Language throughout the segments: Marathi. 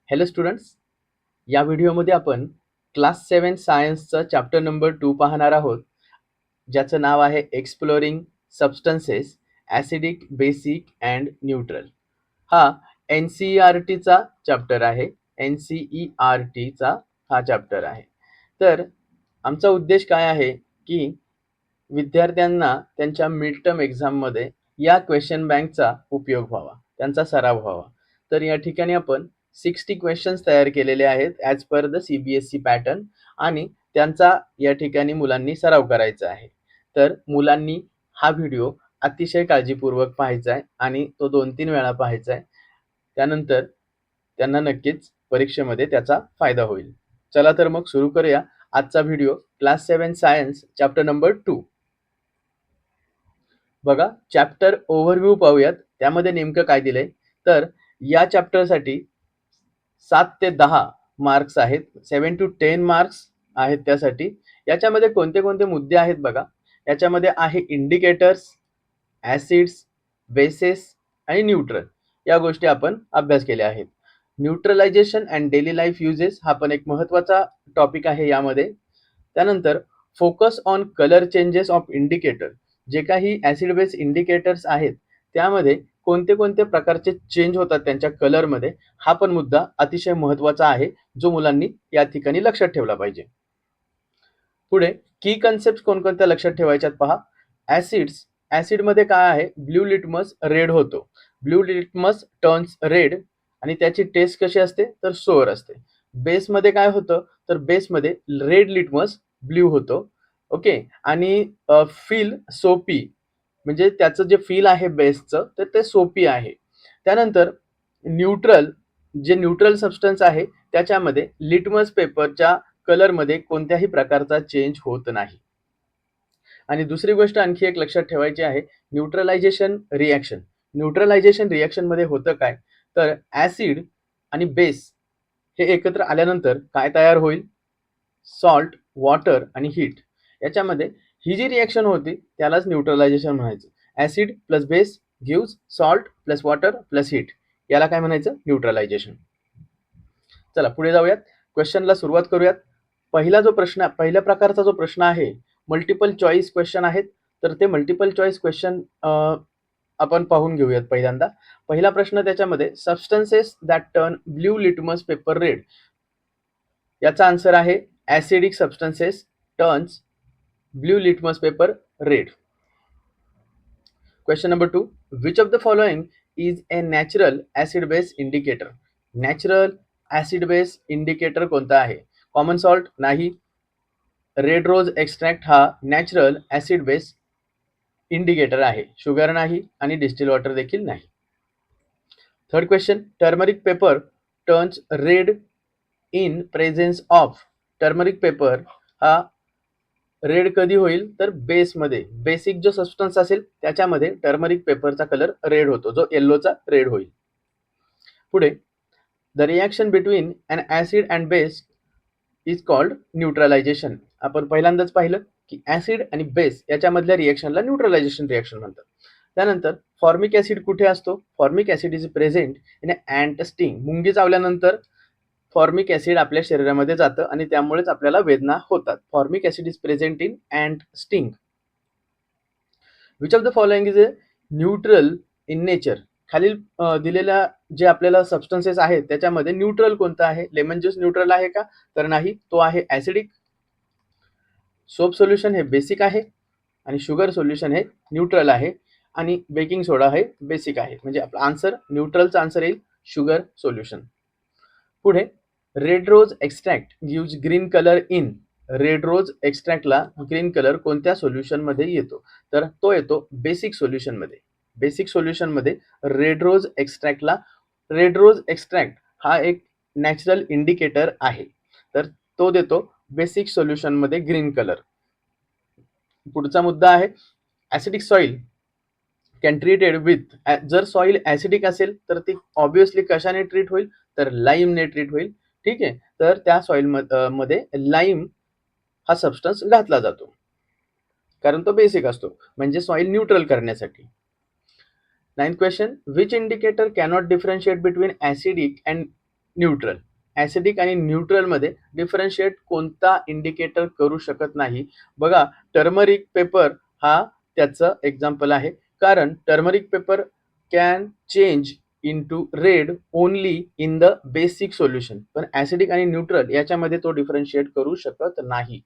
हॅलो स्टुडंट्स, या व्हिडिओमध्ये आपण क्लास 7 सायन्सचं चॅप्टर नंबर 2 पाहणार आहोत, ज्याचं नाव आहे exploring substances acidic, basic and neutral. हा NCERTचा चॅप्टर आहे. NCERTचा हा चॅप्टर आहे. तर आमचा उद्देश काय आहे की विद्यार्थ्यांना त्यांच्या मिड टर्म एक्झाममध्ये या क्वेश्चन बँकचा उपयोग व्हावा, त्यांचा सराव व्हावा. तर या ठिकाणी आपण 60 क्वेश्चन्स तयार केलेले आहेत as per the CBSE pattern आणि त्यांचा या ठिकाणी मुलांनी सराव करायचा आहे. तर मुलांनी हा व्हिडिओ अतिशय काळजीपूर्वक पाहायचा आहे आणि तो 2-3 वेळा पाहायचा आहे. त्यानंतर त्यांना नक्कीच परीक्षेमध्ये त्याचा फायदा होईल. चला तर मग सुरू करूया आजचा video class 7 science chapter number 2. बघा, चॅप्टर ओव्हरव्ह्यू पाहूयात. त्यामध्ये नेमकं काय दिलंय, तर या चॅप्टरसाठी 7 ते 10 मार्क्स आहेत. 7 to 10 मार्क्स आहेत त्यासाठी. याच्यामध्ये कोणते कोणते मुद्दे आहेत बघा. याच्यामध्ये आहे इंडिकेटर्स, ॲसिड्स, बेसेस आणि न्यूट्रल. या गोष्टी आपण अभ्यास केल्या आहेत. Neutralisation and daily life uses हा पण एक महत्त्वाचा टॉपिक आहे यामध्ये. त्यानंतर focus on colour changes of indicator. जे काही ॲसिड बेस इंडिकेटर्स आहेत त्यामध्ये कोणते कोणते प्रकारचे चेंज होतात त्यांच्या कलरमध्ये, हा पण मुद्दा अतिशय महत्त्वाचा आहे, जो मुलांनी या ठिकाणी लक्षात ठेवला पाहिजे. पुढे की कन्सेप्ट कोणकोणत्या लक्षात ठेवायच्यात पहा. ॲसिड्स, ॲसिडमध्ये काय आहे, ब्ल्यू लिटमस रेड होतो. ब्ल्यू लिटमस टर्न्स रेड आणि त्याची टेस्ट कशी असते, तर सोअर असते. बेसमध्ये काय होतं, तर बेसमध्ये रेड लिटमस ब्ल्यू होतो. ओके. आणि फील सोपी, म्हणजे त्याचं जे फील आहे बेसचं तर ते सोपी आहे. त्यानंतर न्यूट्रल, जे न्यूट्रल सबस्टन्स आहे त्याच्यामध्ये लिटमस पेपरच्या कलरमध्ये कोणत्याही प्रकारचा चेंज होत नाही. आणि दुसरी गोष्ट आणखी एक लक्षात ठेवायची आहे, न्यूट्रलायझेशन रिॲक्शन. न्यूट्रलायझेशन रिॲक्शनमध्ये होतं काय, तर ॲसिड आणि बेस हे एकत्र आल्यानंतर काय तयार होईल, सॉल्ट, वॉटर आणि हीट. याच्यामध्ये ही जी रिॲक्शन होती त्यालाच न्यूट्रलायझेशन म्हणायचं. Acid plus base gives salt plus water plus heat, याला काय म्हणायचं, न्यूट्रलायझेशन. चला पुढे जाऊयात, क्वेश्चनला सुरुवात करूयात. पहिल्या प्रकारचा जो प्रश्न आहे, मल्टिपल चॉईस क्वेश्चन आहेत. तर ते मल्टिपल चॉईस क्वेश्चन आपण पाहून घेऊयात पहिल्यांदा. पहिला प्रश्न त्याच्यामध्ये, substances that turn blue litmus paper red. याचा आन्सर आहे acidic substances turns blue litmus paper red. Question number 2, which of the following is A natural acid base indicator. Natural acid base indicator कोणता आहे, कॉमन सॉल्ट नाही, रेड रोज एक्स्ट्रॅक्ट हा नॅचरल ॲसिड बेस इंडिकेटर आहे, शुगर नाही आणि डिस्टिल वॉटर देखील नाही. Third question, turmeric paper turns red in presence of. Turmeric paper हा रेड कधी होईल, तर बेसमध्ये, बेसिक जो सबस्टन्स असेल त्याच्यामध्ये टर्मरिक पेपरचा कलर रेड होतो, जो येल्लोचा रेड होईल. पुढे, the reaction between an acid and base is called neutralization. आपण पहिल्यांदाच पाहिलं की ॲसिड आणि बेस याच्यामधल्या रिॲक्शनला न्यूट्रलायझेशन रिॲक्शन म्हणतात. त्यानंतर फॉर्मिक ॲसिड कुठे असतो, formic acid is present in ant sting. मुंगी चावल्यानंतर फॉर्मिक ॲसिड आपल्या शरीरामध्ये जातं आणि त्यामुळेच आपल्याला वेदना होतात. Formic acid is present in ant sting. Which of the following is a neutral in nature. खालील दिलेल्या जे आपल्याला सबस्टन्सेस आहेत त्याच्यामध्ये न्यूट्रल कोणता आहे, लेमन ज्यूस न्यूट्रल आहे का, तर नाही, तो आहे ॲसिडिक. सोप सोल्युशन हे बेसिक आहे आणि शुगर सोल्युशन हे न्यूट्रल आहे आणि बेकिंग सोडा हे बेसिक आहे. म्हणजे आपला आन्सर, न्यूट्रलचा आन्सर येईल शुगर सोल्युशन. पुढे, red rose extract gives green colour in. Red rose एक्स्ट्रॅक्टला ग्रीन कलर कोणत्या सोल्युशनमध्ये येतो, तर तो येतो बेसिक सोल्युशनमध्ये. बेसिक सोल्युशनमध्ये रेड रोज एक्स्ट्रॅक्टला, रेड रोज एक्स्ट्रॅक्ट हा एक नॅचरल इंडिकेटर आहे, तर तो देतो बेसिक सोल्युशनमध्ये ग्रीन कलर. पुढचा मुद्दा आहे, acidic soil can treated with. जर सॉइल ॲसिडिक असेल तर ती ऑब्विसली कशाने ट्रीट होईल, तर लाईमने ट्रीट होईल. ठीक आहे, तर त्या सॉइल मध्ये लाईम हा सबस्टन्स घातला जातो, कारण तो बेसिक असतो, म्हणजे सॉइल न्यूट्रल करण्यासाठी. 9th question, which indicator cannot differentiate between acidic and neutral. Acidic आणि न्यूट्रलमध्ये डिफरन्शिएट कोणता इंडिकेटर करू शकत नाही? बघा, टर्मरिक पेपर हा त्याचं एक्झाम्पल आहे. कारण turmeric paper can change into red only in the basic solution. पण ॲसिडिक आणि न्यूट्रल याच्यामध्ये तो डिफरन्शिएट करू शकत नाही.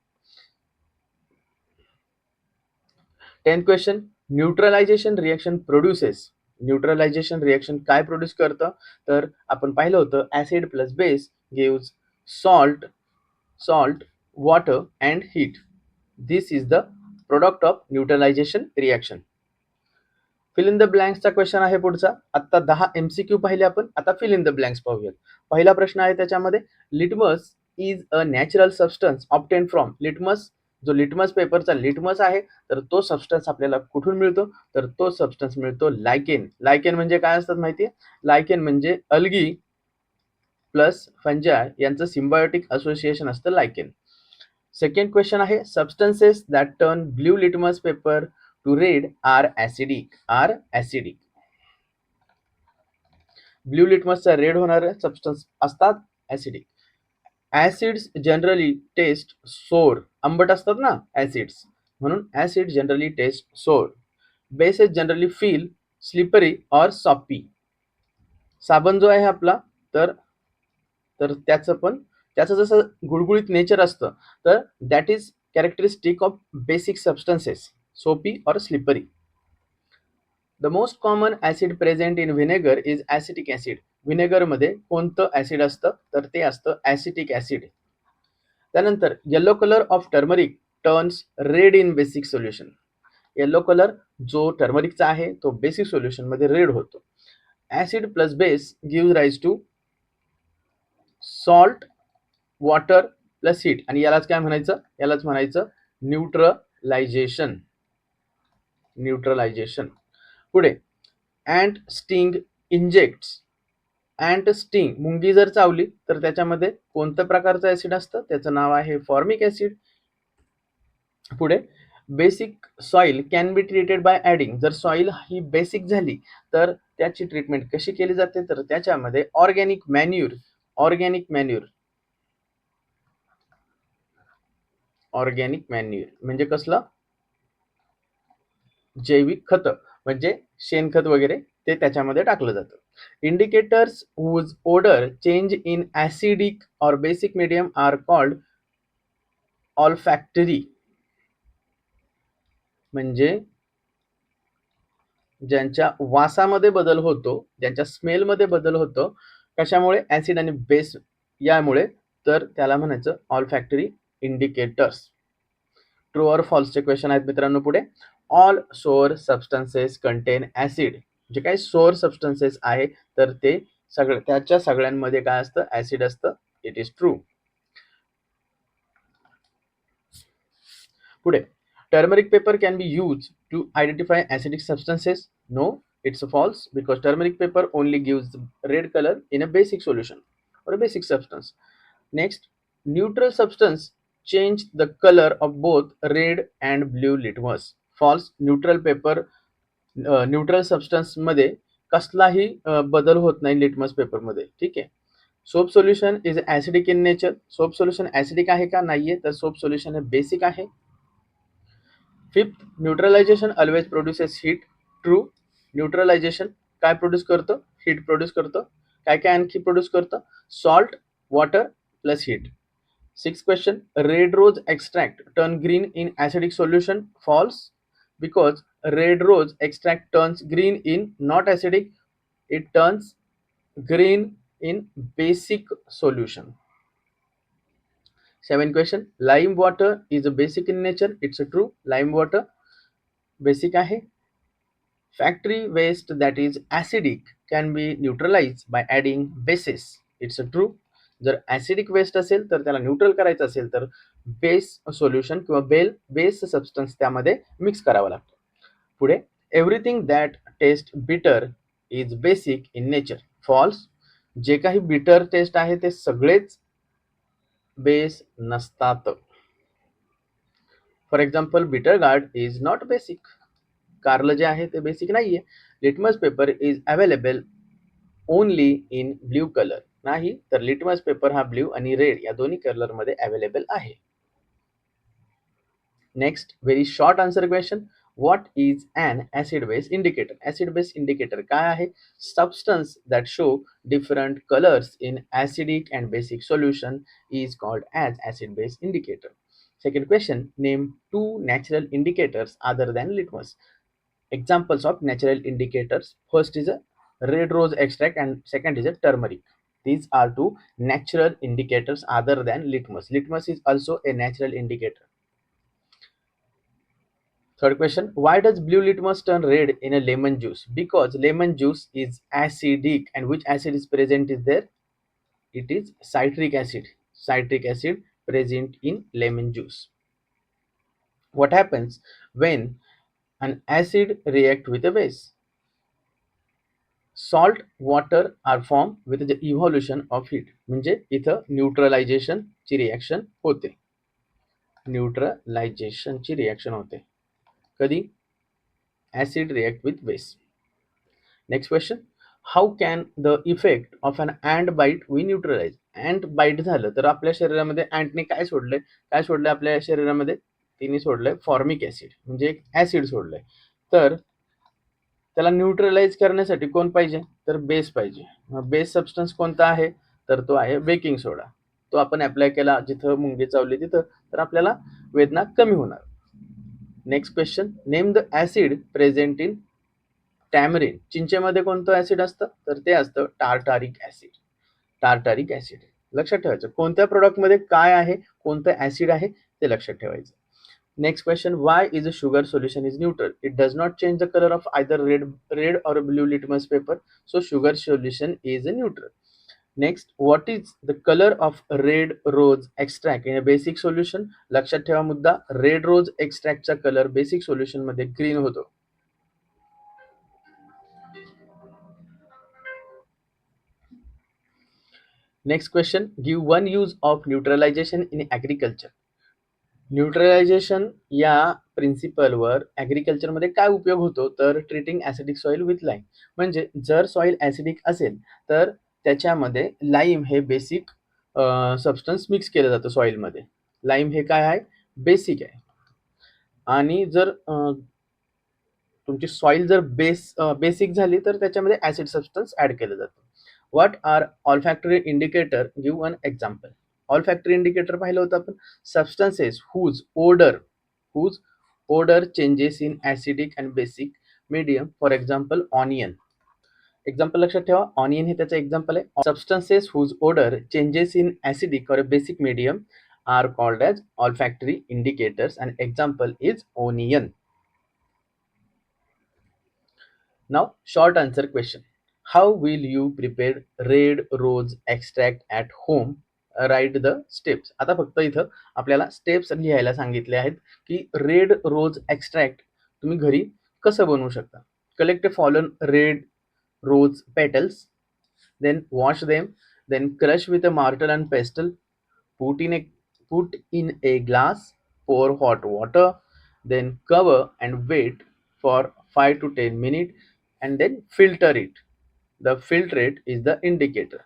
10th question, neutralisation reaction produces. Neutralisation reaction काय प्रोड्यूस करतं? तर आपण पाहिलं होतं acid plus base gives salt, water and heat. This is the product of neutralization reaction. Fill in the ब्लँक्सचा क्वेश्चन आहे पुढचा. आता 10 MCQ पाहिले आपण, आता फिल इन द ब्लँक्स पाहूयात. पहिला प्रश्न आहे त्याच्यामध्ये, litmus is a natural substance obtain from. Litmus, जो लिटमस पेपरचा लिटमस आहे, तर तो सबस्टन्स आपल्याला कुठून मिळतो? तर तो सबस्टन्स मिळतो लायकेन. लायकेन म्हणजे काय असतात माहितीये? लायकेन म्हणजे अल्गी प्लस फंजाय यांचं सिम्बायोटिक असोसिएशन असतं लायकेन. सेकंड क्वेश्चन आहे, substances that turn blue litmus paper to red are acidic. Blue लिटमसचा रेड होणारे सबस्टन्स असतात acidic. Acids generally taste sour. आंबट असतात ना ॲसिड्स, म्हणून acid generally taste sour. Bases generally feel slippery or soapy. साबण जो आहे आपला, तर त्याचं जसं गुळगुळीत नेचर असतं, तर that is characteristic of basic substances, soapy or slippery. The most common acid present in vinegar is acetic acid. व्हिनेगरमध्ये कोणतं ॲसिड असतं? तर ते असतं ॲसिटिक ॲसिड. त्यानंतर yellow colour of turmeric turns red in basic solution. Yellow colour जो टर्मरिकचा आहे तो बेसिक सोल्युशन मध्ये रेड होतो. Acid plus base give rise to salt, water plus heat. आणि यालाच काय म्हणायचं? यालाच म्हणायचं न्यूट्रलायझेशन. पुढे, ant sting injects. Ant sting, मुंगी जर चावली तर त्याच्यामध्ये कोणत्या प्रकारचं ऍसिड असतं? त्याचं नाव आहे फॉर्मिक ऍसिड. पुढे, basic soil can be treated by adding. जर सॉइल ही बेसिक झाली तर त्याची ट्रीटमेंट कशी केली जाते? तर त्याच्यामध्ये ऑर्गॅनिक मॅन्युअर म्हणजे कसलं? जैविक खत, म्हणजे शेणखत वगैरे ते त्याच्यामध्ये टाकलं जातं. Indicators whose odour change in acidic or basic medium are called olfactory. म्हणजे ज्यांच्या वासामध्ये बदल होतो, ज्यांच्या स्मेलमध्ये बदल होतो, कशामुळे? ऍसिड आणि बेस यामुळे, तर त्याला म्हणायचं ऑल्फॅक्टरी इंडिकेटर्स. ट्रू ऑर फॉल्सचे क्वेश्चन आहेत मित्रांनो पुढे. All sour substances contain acid. जे काही सोअर सबस्टन्सेस आहे तर ते त्याच्या सगळ्यांमध्ये काय असतं? ऍसिड असतं. It is true. पुढे, turmeric paper can be use to identify acidic substances. No, it's false because turmeric paper only gives red color in a basic solution or a basic substance. Next, neutral substance change the color of both red and blue litmus. False. Neutral substance मध्ये कसलाही बदल होत नाही लिटमस पेपर मध्ये. ठीक आहे. Soap solution is acidic in nature. Soap solution acidic आहे का? नाहीये. तर सोप सोल्युशन हे बेसिक आहे. Fifth, neutralization always produces heat. True. Neutralization काय प्रोड्यूस करतं? हीट प्रोड्यूस करतं. काय काय आणखी प्रोड्यूस करतं? Salt, water plus heat. Six question, red rose extract turn green in acidic solution. False, because red rose extract turns green in not acidic. It turns green in basic solution. 7th question, lime water is a basic in nature. It's a true. Lime water basic आहे. Factory waste that is acidic can be neutralized by adding bases. It's a true. जर ऍसिडिक वेस्ट असेल तर त्याला न्यूट्रल करायचं असेल तर बेस सोल्युशन किंवा बेस सबस्टन्स त्यामध्ये मिक्स करावा लागतो. पुढे, everything that taste bitter is basic in nature. False. जे काही बिटर टेस्ट आहे ते सगळेच बेस नसतात. For example, bitter gourd is not basic. कारलं जे आहे ते बेसिक नाहीये. Litmus paper is available only in blue colour. नाही, तर लिटमस पेपर हा ब्ल्यू आणि रेड या दोन्ही कलरमध्ये अवेलेबल आहे. Next, very short answer question. What is an acid base indicator? Acid base indicator काय आहे? Substance that show different colours in acidic and basic solution is called as acid base indicator. Second question, name two natural indicators other than litmus. Examples of natural indicators. First is a red rose extract and second is a turmeric. These are two natural indicators other than litmus. Litmus is also a natural indicator. Third question, why does blue litmus turn red in a lemon juice? Because lemon juice is acidic, and which acid is present is there? It is citric acid. Citric acid present in lemon juice. What happens when an acid react with a base? Salt water are formed with the evolution of heat. म्हणजे इथं न्यूट्रलायझेशन ची रिएक्शन होते. न्यूट्रलायझेशन ची रिएक्शन होते. कधी? Acid react with base. Next question, how can the effect of an ant bite we neutralize? Ant bite झालं तर आपल्या शरीरामध्ये अँटने काय सोडलंय आपल्या शरीरामध्ये? तिने सोडलंय फॉर्मिक ऍसिड, म्हणजे एक ऍसिड सोडलंय. तर त्याला न्यूट्रलाइज करण्यासाठी कोण पाहिजे? तर बेस पाहिजे. मग बेस सबस्टन्स कोणता आहे? तर तो आहे बेकिंग सोडा. तो आपण अप्लाय केला जिथं मुंगी चावली तिथं, तर आपल्याला वेदना कमी होणार. Next question, name the acid present in tamarind. चिंचेमध्ये कोणतं ऍसिड असतं? तर ते असतं टार्टारिक ऍसिड. टार्टारिक ऍसिड लक्षात ठेवायचं. कोणत्या प्रोडक्टमध्ये काय आहे, कोणतं ऍसिड आहे ते लक्षात ठेवायचं. Next question, why is a sugar solution is neutral? It does not change the color of either red or blue litmus paper. So sugar solution is a neutral. Next, what is the color of red rose extract in a basic solution? लक्षात ठेवा मुद्दा, रेड रोज एक्स्ट्रॅक्टचा कलर बेसिक सोल्युशन मध्ये ग्रीन होतो. Next question, give one use of neutralisation in agriculture. Neutralisation या प्रिन्सिपलवर ॲग्रिकल्चरमध्ये काय उपयोग होतो? तर treating acidic soil with lime. म्हणजे जर सॉइल ॲसिडिक असेल तर त्याच्यामध्ये लाईम हे बेसिक सबस्टन्स मिक्स केलं जातं सॉइलमध्ये. लाईम हे काय आहे? बेसिक आहे. आणि जर तुमची सॉइल जर बेसिक झाली तर त्याच्यामध्ये ॲसिड सबस्टन्स ॲड केलं जातं. What are olfactory indicator? Give one example. Olfactory indicator पाहिलं होतं आपण. Substances whose odor changes in acidic and basic medium. For example, onion. Example लक्षात ठेवा, ऑनियन हे त्याचं एक्झाम्पल आहे. Substances whose odor changes in acidic or a basic medium are called as olfactory indicators and example is onion. Now, short answer question. How will you prepare red rose extract at home? Write the steps. आता फक्त इथं आपल्याला स्टेप्स लिहायला सांगितले आहेत की रेड रोज एक्स्ट्रॅक्ट तुम्ही घरी कसं बनवू शकता. Collect fallen red rose petals, then wash them, then crush with a mortar and pestle, put in a put in a glass, pour hot water, then cover and wait for 5 to 10 minutes and then filter it. The filtrate is the indicator.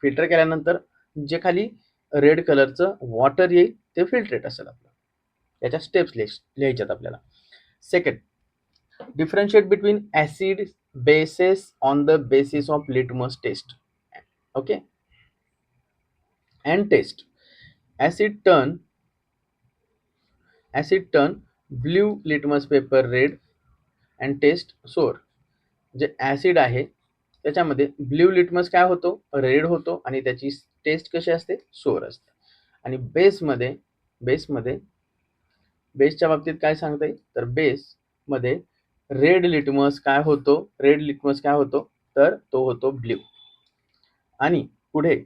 Filter केल्यानंतर जे खाली रेड कलरचं वॉटर येईल ते फिल्ट्रेट असेल आपलं. याच्या स्टेप्स लिहायच्यात आपल्याला. Second, differentiate between acid bases on the basis of litmus test. Okay, and test. Acid turn blue litmus paper red and test sour. जे ऍसिड आहे त्याच्यामध्ये ब्ल्यू लिटमस काय होतो? रेड होतो आणि त्याची टेस्ट कशी असते? सोर असते. आणि बेसमध्ये बेसच्या बाबतीत काय सांगता येईल? तर बेसमध्ये रेड लिटमस काय होतो? तर तो होतो ब्ल्यू. आणि पुढे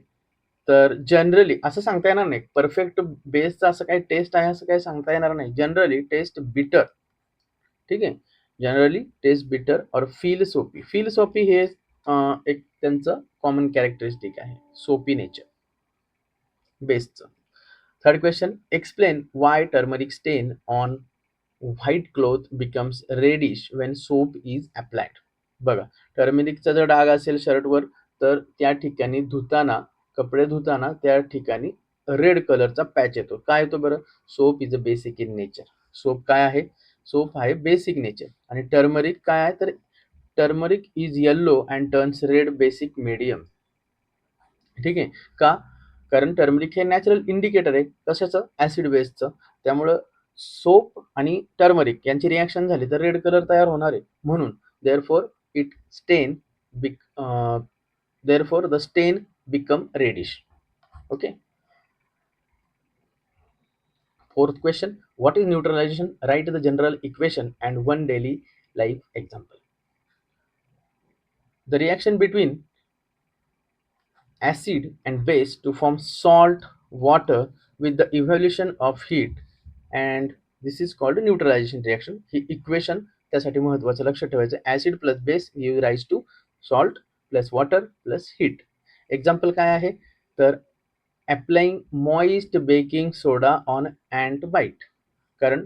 तर जनरली असं सांगता येणार नाही, परफेक्ट बेसचा असं काही टेस्ट आहे असं काही सांगता येणार नाही. जनरली टेस्ट बिटर. ठीक आहे, जनरली टेस्ट बिटर और फील सोपी. फील सोपी हे एक त्यांचं कॉमन कॅरेक्टरिस्टिक आहे, सोपी नेचर बेसचं. Third question, explain why turmeric stain on white cloth becomes reddish when soap is applied. बघा, टर्मरिकचा जर डाग असेल शर्टवर तर त्या ठिकाणी धुताना, कपडे धुताना त्या ठिकाणी रेड कलरचा पॅच येतो. का येतो बरं? Soap is a basic in nature. Soap काय आहे? सोप आहे बेसिक नेचर. आणि टर्मरिक काय आहे? तर turmeric is yellow and turns red basic medium. ठीक आहे. का? कारण टर्मरिक हे नॅचरल इंडिकेटर आहे. कशाचं? ॲसिड बेसचं. त्यामुळं सोप आणि टर्मरिक यांची रिएक्शन झाली तर रेड कलर तयार होणार आहे. म्हणून therefore it stain become therefore the stain become reddish. Okay. Fourth question, what is neutralization? Write the general equation and one daily life example. The reaction between acid and base to form salt water with the evolution of heat, and this is called a neutralization reaction. ही इक्वेशन त्यासाठी महत्वाचं लक्ष ठेवायचं. Acid plus base give rise to salt plus water plus heat. Example काय आहे? तर applying moist baking soda on ant bite. कारण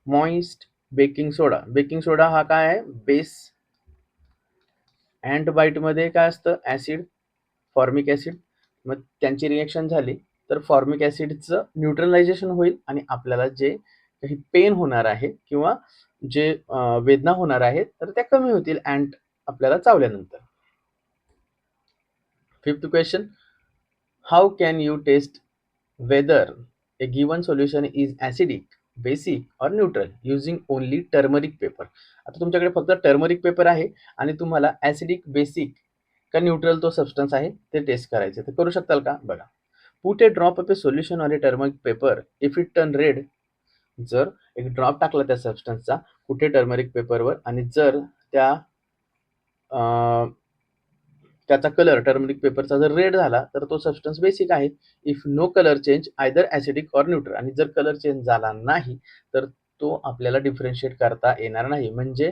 मॉइस्ट बेकिंग सोडा हा काय आहे? बेस. अँट बाईट मध्ये काय असतं? Acid, formic acid. मग त्यांची रिएक्शन झाली तर फॉर्मिक ऍसिडचं न्यूट्रलायझेशन होईल आणि आपल्याला जे काही पेन होणार आहे किंवा जे वेदना होणार आहेत तर त्या कमी होतील अँट आपल्याला चावल्यानंतर. Fifth question, how can you test whether a given solution is acidic, basic or neutral using only turmeric paper. आता तुमच्याकडे फक्त टर्मरिक पेपर आहे आणि तुम्हाला ऍसिडिक, बेसिक का न्यूट्रल तो सबस्टन्स आहे ते टेस्ट करायचे. तर करू शकताल का? बघा. Put a drop of A solution on A turmeric paper if it turn red. जर एक ड्रॉप टाकला त्या सबस्टन्सचा कुठे टर्मरिक पेपरवर आणि जर त्याचा कलर टर्मरिक पेपरचा जर रेड झाला तर तो सबस्टन्स बेसिक आहे. If no colour change either acidic or neutral. आणि जर कलर चेंज झाला नाही तर तो आपल्याला डिफरन्शिएट करता येणार नाही. म्हणजे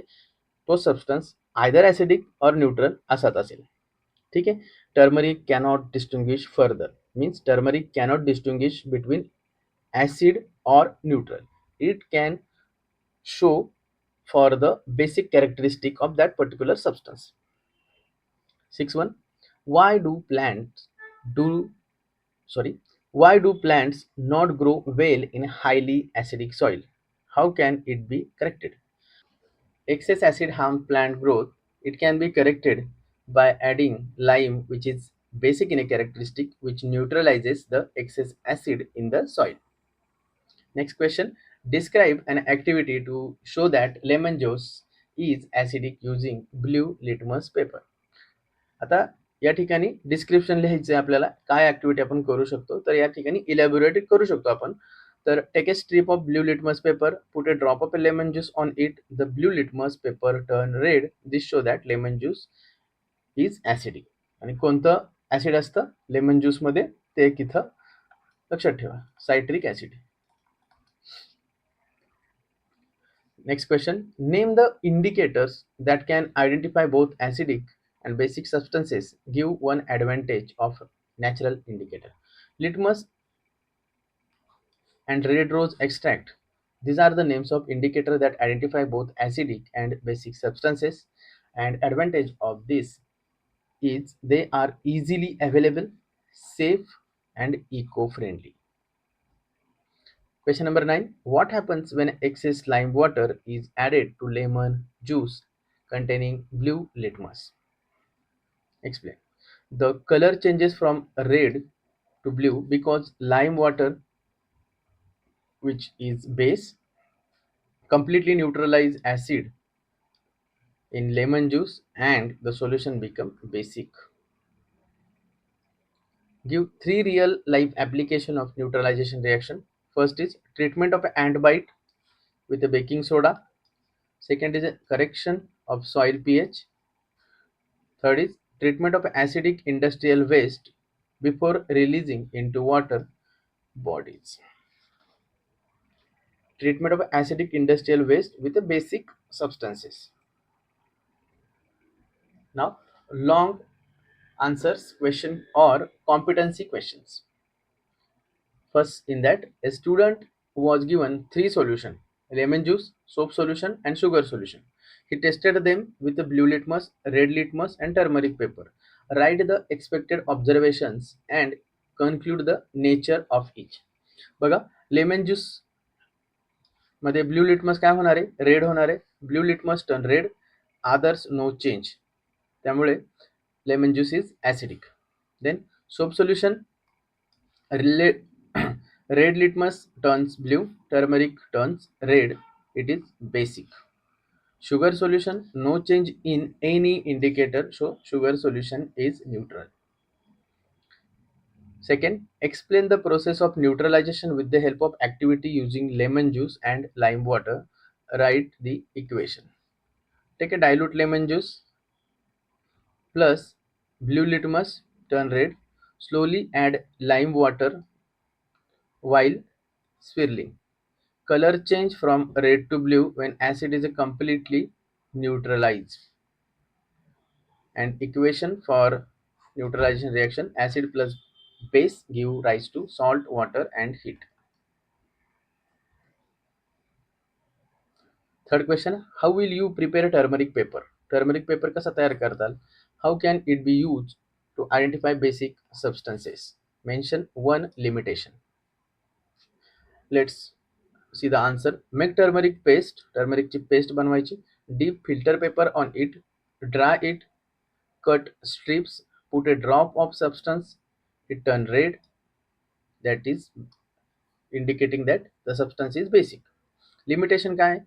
तो substance either acidic or neutral असाच असेल. ठीक आहे. Turmeric cannot distinguish further. Means turmeric cannot distinguish between acid or neutral. It can show for the basic characteristic of that particular substance. 6.1, why do plants do sorry why do plants not grow well in highly acidic soil? How can it be corrected? Excess acid harm plant growth. It can be corrected by adding lime, which is basic in a characteristic which neutralizes the excess acid in the soil. Next question, describe an activity to show that lemon juice is acidic using blue litmus paper. आता या ठिकाणी डिस्क्रिप्शन लिहायचं आहे आपल्याला. काय ऍक्टिव्हिटी आपण करू शकतो? तर या ठिकाणी इलॅबोरेट करू शकतो आपण. तर take a strip of blue litmus paper, put a drop of a lemon juice on it, the blue litmus paper turn red, this show that lemon juice is acidic. आणि कोणतं ऍसिड असतं लेमन ज्यूस मध्ये ते इथं लक्षात ठेवा, citric acid. Next question, name the indicators that can identify both acidic and basic substances. Give one advantage of natural indicator. Litmus and red rose extract. These are the names of indicator that identify both acidic and basic substances. And advantage of this is they are easily available, safe and eco-friendly. Question number 9. What happens when excess lime water is added to lemon juice containing blue litmus? Explain. The color changes from red to blue because lime water, which is base, completely neutralize acid in lemon juice and the solution become basic. Give 3 real life application of neutralization reaction. First is treatment of ant bite with a baking soda. Second is a correction of soil pH. Third is treatment of acidic industrial waste before releasing into water bodies. Treatment of acidic industrial waste with the basic substances. Now, long answers question or competency questions. First, in that, a student was given three solutions: lemon juice, soap solution, and sugar solution. He tested them with the blue litmus, red litmus, and turmeric paper. write the expected observations and conclude the nature of each. बघा, लेमन ज्यूस मध्ये ब्ल्यू लिटमस काय होणार आहे, रेड होणार आहे. Blue litmus turn red, others no change. त्यामुळे lemon juice is acidic. Then soap solution, red litmus turns blue, turmeric turns red, it is basic. Sugar solution, no change in any indicator, so sugar solution is neutral. Second, explain the process of neutralization with the help of activity using lemon juice and lime water. Write the equation. Take a dilute lemon juice plus blue litmus, turn red. Slowly add lime water while swirling. Color change from red to blue when acid is completely neutralized. And equation for neutralization reaction, acid plus base give rise to salt, water and heat. Third question, how will you prepare turmeric paper? Turmeric paper कसा तयार करताल? How can it be used to identify basic substances? Mention one limitation. Let's see the answer. Make turmeric paste, turmeric ची paste बनवायची. Deep filter paper on it, dry it, cut strips, put a drop of substance, it turn red, that is indicating that the substance is basic. Limitation काय?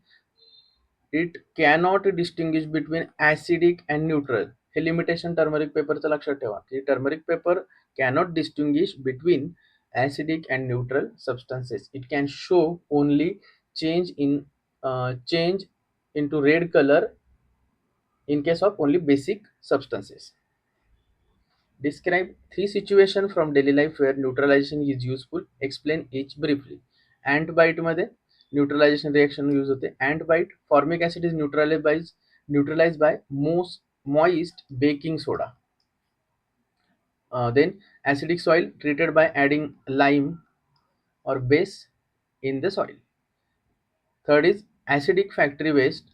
It cannot distinguish between acidic and neutral. हे लिमिटेशन टर्मरिक पेपरचं लक्षात ठेवा की turmeric paper cannot distinguish between acidic and neutral substances. It can show only change into red color in case of only basic substances. Describe three situations from daily life where neutralization is useful. Explain each briefly. Ant bite मध्ये न्यूट्रलायझेशन रिएक्शन यूज होते. ant bite, formic acid is neutralized by moist baking soda. Then acidic soil treated by adding lime or base in the soil. Third is acidic factory waste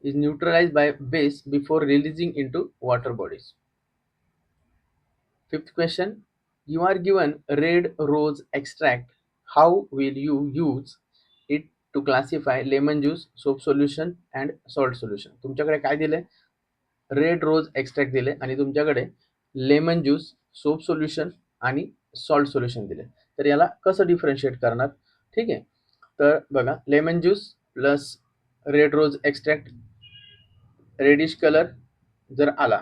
is neutralized by base before releasing into water bodies. Fifth question, you are given red rose extract. How will you use it to classify lemon juice, soap solution and salt solution? तुमच्याकडे काय दिले? रेड रोज एक्स्ट्रॅक्ट दिले आणि तुमच्याकडे लेमन ज्यूस, सोप सोल्युशन आणि सॉल्ट सोल्युशन दिले. तर याला कसं डिफरन्शिएट करणार? ठीक आहे. तर बघा, lemon juice plus red rose extract, reddish colour जर आला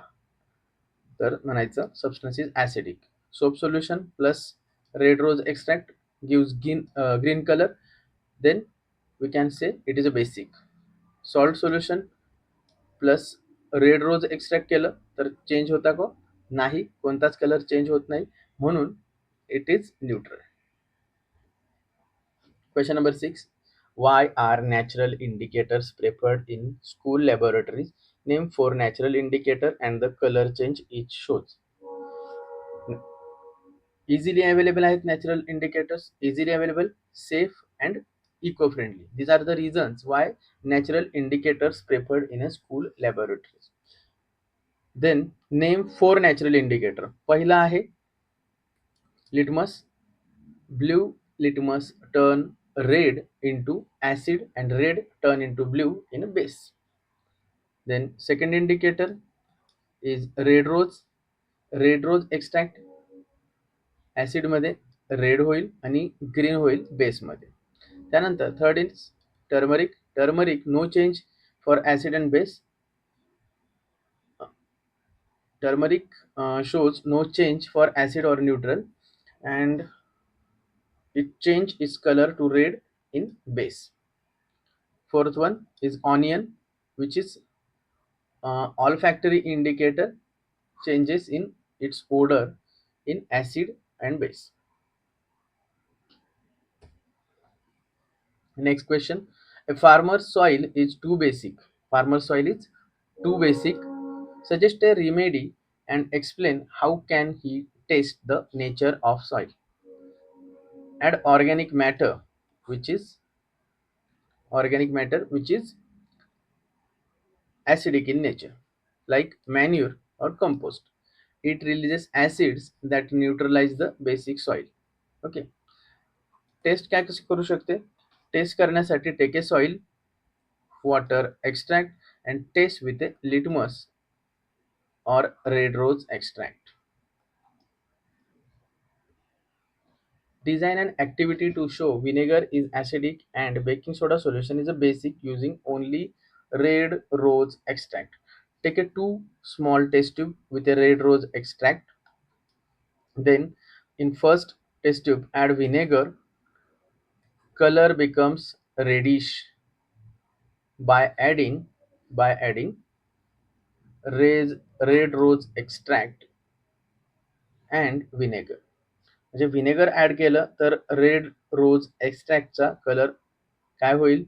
तर म्हणायचं substance is acidic. Soap solution plus red rose extract gives green colour, then we can say it is a basic. Salt solution plus red rose extract केलं तर चेंज होता का? नाही, कोणताच कलर चेंज होत नाही, म्हणून it is neutral. Question number 6. Why are natural indicators preferred in school laboratories? Name 4 natural indicator and the color change each shows. Easily available आहेत natural indicators, easily available, safe and eco-friendly. These are the reasons why natural indicators preferred in a school laboratories. Then name 4 natural indicator. पहिला आहे litmus. Blue litmus turn red into acid and red turn into blue in a base. Then second indicator is red rose. Red rose extract acid मध्ये रेड होईल आणि ग्रीन होईल बेस मध्ये. त्यानंतर third is turmeric. Turmeric no change for acid and base. Turmeric shows no change for acid or neutral and it change its color to red in base. Fourth one is onion, which is olfactory indicator, changes in its odor in acid and base. Next question, a farmer's soil is too basic. Farmer's soil is too basic. Suggest a remedy and explain how can he test the nature of soil. Add organic matter which is acidic in nature, like manure or compost. It releases acids that neutralize the basic soil. Okay. Test काय कशी करू शकते? टेस्ट करण्यासाठी take a soil, water extract and taste with a litmus or red rose extract. Design an activity to show vinegar is acidic and baking soda solution is a basic using only red rose extract. Take a 2 small test tube with a red rose extract. Then in first test tube add vinegar. Color becomes reddish by adding red rose extract and vinegar. म्हणजे व्हिनेगर ऍड केलं तर रेड रोज एक्स्ट्रॅक्टचा कलर काय होईल?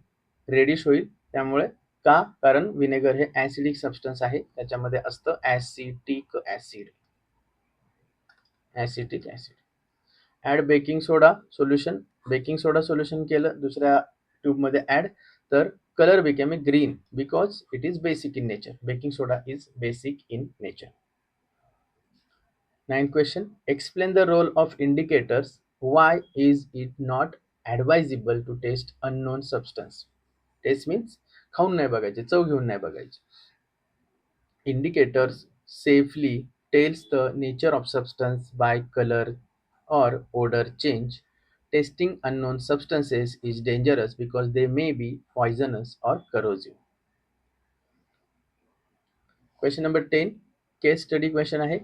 रेडिश होईल. त्यामुळे का? कारण व्हिनेगर हे ऍसिडिक सबस्टन्स आहे, त्याच्यामध्ये असतं ऍसिटिक ऍसिड. ऍड बेकिंग सोडा सोल्युशन केलं दुसऱ्या ट्यूब मध्ये ऍड, तर colour became a green because it is basic in nature. Baking soda is basic in nature. 9th question. Explain the role of indicators. Why is it not advisable to taste unknown substance? Taste means खाऊन नाही बघायचे, चव घेऊन नाही बघायचे. Indicators safely tells the nature of substance by color or odor change. Tasting unknown substances is dangerous because they may be poisonous or corrosive. Question number 10. Case study question आहे.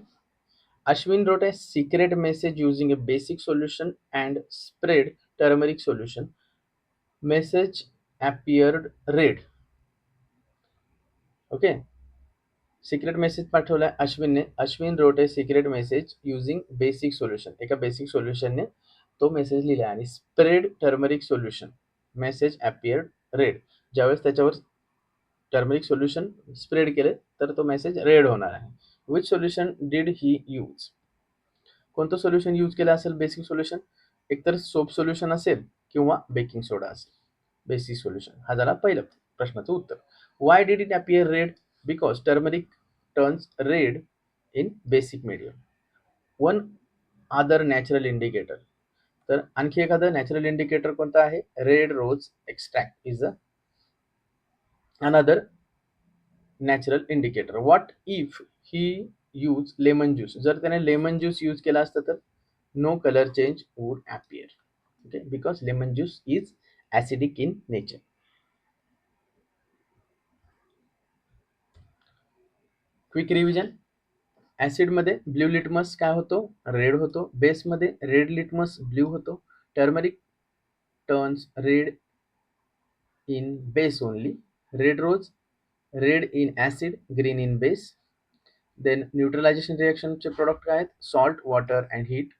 Ashwin wrote a secret message using a basic solution and sprayed turmeric solution. Message appeared red. Okay. Secret message पाठवलाय अश्विनने. Ashwin wrote a secret message using basic solution. एका बेसिक सोल्युशनने तो मेसेज लिहिला आणि spread turmeric solution. Message appeared red. ज्यावेळेस त्याच्यावर टर्मरिक सोल्युशन स्प्रेड केले तर तो मेसेज रेड होणार आहे. Which solution did he use? कोणतं सोल्युशन यूज केलं असेल? Basic solution. एकतर सोप सोल्युशन असेल किंवा बेकिंग सोडा असेल. बेसिक सोल्युशन हा झाला पहिलं प्रश्नाचं उत्तर. Why did it appear red? Because turmeric turns red in basic medium. One other natural indicator. तर आणखी एखादं नॅचरल इंडिकेटर कोणतं आहे? Red rose extract is another natural indicator. What if he use lemon juice? जर त्याने लेमन ज्यूस यूज केला असतं तर no colour change would appear. Okay, because lemon juice is acidic in nature. Quick revision. Acid मध्ये ब्ल्यू लिटमस काय होतो? रेड होतो. बेस मध्ये रेड लिटमस ब्ल्यू होतो. Turmeric turns red in base only. Red rose red in acid, green in base. Then neutralization रिएक्शनचे प्रोडक्ट काय आहेत? Salt, water and heat.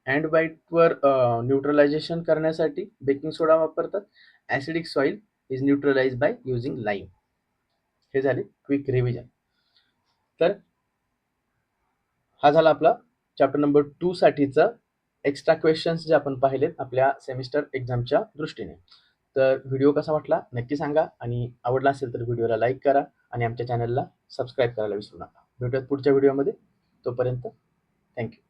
अँडबाईटवर न्यूट्रलायझेशन करण्यासाठी बेकिंग सोडा वापरतात. Acidic soil is neutralize by using lime. हे झाले क्विक रिव्हिजन. तर हा झाला आपला चॅप्टर नंबर 2 साठीचा एक्स्ट्रा क्वेश्चन्स जे आपण पाहिलेत आपल्या सेमिस्टर एक्झामच्या दृष्टीने. तर व्हिडिओ कसा वाटला नक्की सांगा आणि आवडला असेल तर व्हिडिओला लाईक करा आणि आमच्या चॅनलला सबस्क्राईब करायला विसरू नका. भेटूयात पुढच्या व्हिडिओमध्ये. तोपर्यंत थँक्यू.